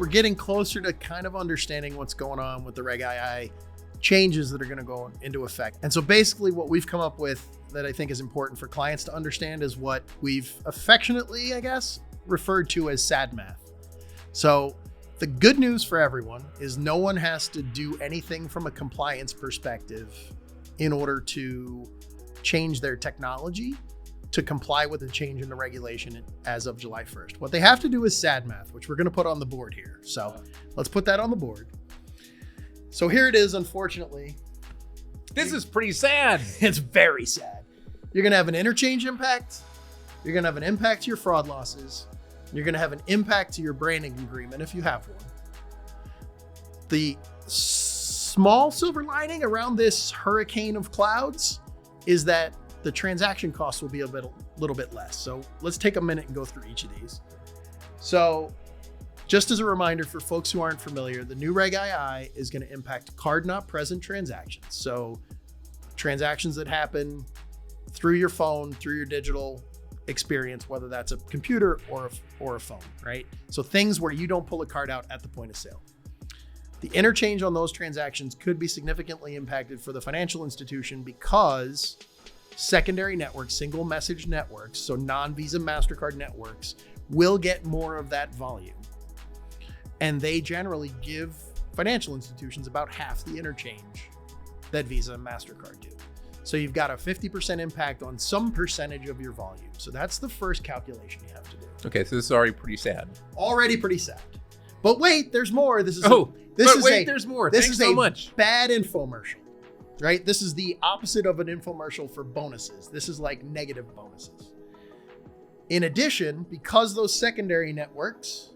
getting closer to kind of understanding what's going on with the Reg II changes that are going to go into effect. And so basically what we've come up with that I think is important for clients to understand is what we've affectionately, I guess, referred to as sad math. So the good news for everyone is no one has to do anything from a compliance perspective in order to change their technology to comply with the change in the regulation as of July 1st. What they have to do is sad math, which we're going to put on the board here. So let's put that on the board. So here it is, unfortunately. This is pretty sad. It's very sad. You're going to have an interchange impact. You're going to have an impact to your fraud losses. You're going to have an impact to your branding agreement if you have one. The small silver lining around this hurricane of clouds is that the transaction costs will be a little bit less. So let's take a minute and go through each of these. So just as a reminder for folks who aren't familiar, the new Reg II is going to impact card not present transactions. So transactions that happen through your phone, through your digital experience, whether that's a computer or a phone, right? So things where you don't pull a card out at the point of sale. The interchange on those transactions could be significantly impacted for the financial institution because secondary networks, single message networks, so non-Visa MasterCard networks, will get more of that volume. And they generally give financial institutions about half the interchange that Visa and MasterCard do. So you've got a 50% impact on some percentage of your volume. So that's the first calculation you have to do. Okay, so this is already pretty sad. Already pretty sad. But wait, there's more. There's more. Thanks so much. Bad infomercial. Right? This is the opposite of an infomercial for bonuses. This is like negative bonuses. In addition, because those secondary networks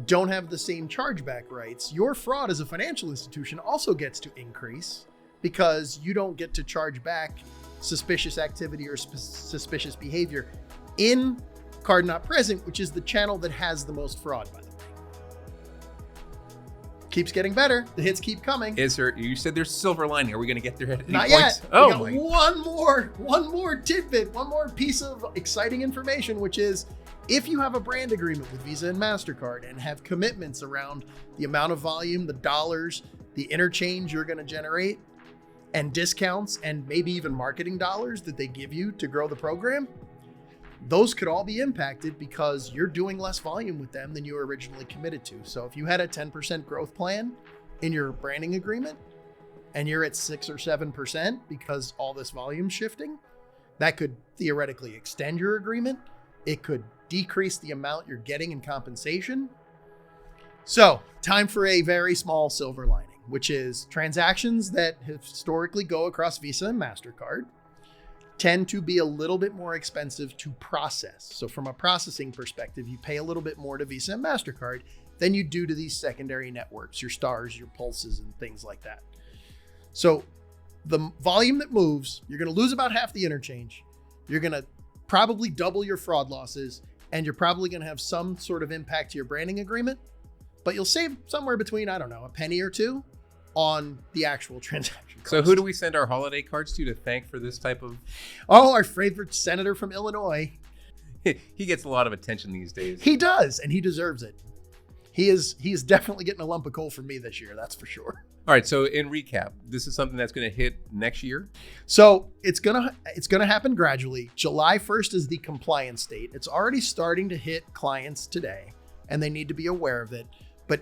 don't have the same chargeback rights, your fraud as a financial institution also gets to increase because you don't get to charge back suspicious activity or suspicious behavior in card not present, which is the channel that has the most fraud, by the way. Keeps getting better. The hits keep coming. Is there? You said there's silver lining. Are we going to get there at any Not point? yet. Oh we got my! One more tidbit, one more piece of exciting information, which is if you have a brand agreement with Visa and MasterCard and have commitments around the amount of volume, the dollars, the interchange you're going to generate, and discounts, and maybe even marketing dollars that they give you to grow the program, those could all be impacted because you're doing less volume with them than you were originally committed to. So if you had a 10% growth plan in your branding agreement and you're at 6 or 7% because all this volume shifting, that could theoretically extend your agreement. It could decrease the amount you're getting in compensation. So time for a very small silver lining, which is transactions that historically go across Visa and MasterCard tend to be a little bit more expensive to process. So from a processing perspective, you pay a little bit more to Visa and MasterCard than you do to these secondary networks, your Stars, your Pulses, and things like that. So the volume that moves, you're going to lose about half the interchange. You're going to probably double your fraud losses, and you're probably going to have some sort of impact to your branding agreement, but you'll save somewhere between, I don't know, a penny or two on the actual transaction cost. So who do we send our holiday cards to thank for this type of... Oh, our favorite senator from Illinois. He gets a lot of attention these days. He does, and he deserves it. He is definitely getting a lump of coal from me this year, that's for sure. All right, so in recap, this is something that's going to hit next year? So it's gonna happen gradually. July 1st is the compliance date. It's already starting to hit clients today, and they need to be aware of it. But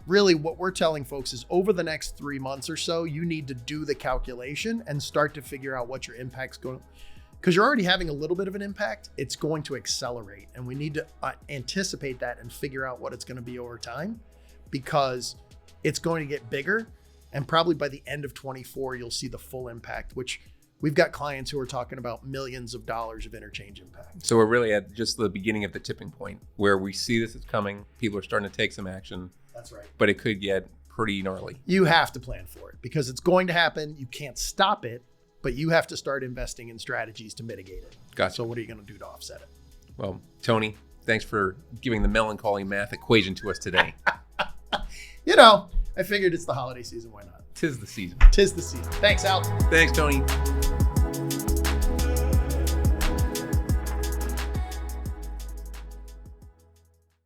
really what we're telling folks is over the next 3 months or so, you need to do the calculation and start to figure out what your impact's going to, because you're already having a little bit of an impact. It's going to accelerate, and we need to anticipate that and figure out what it's going to be over time, because it's going to get bigger. And probably by the end of 24, you'll see the full impact, which we've got clients who are talking about millions of dollars of interchange impact. So we're really at just the beginning of the tipping point where we see this is coming. People are starting to take some action. That's right. But it could get pretty gnarly. You have to plan for it because it's going to happen. You can't stop it, but you have to start investing in strategies to mitigate it. Gotcha. So what are you going to do to offset it? Well, Tony, thanks for giving the melancholy math equation to us today. You know, I figured it's the holiday season. Why not? Tis the season. Tis the season. Thanks, Al. Thanks, Tony.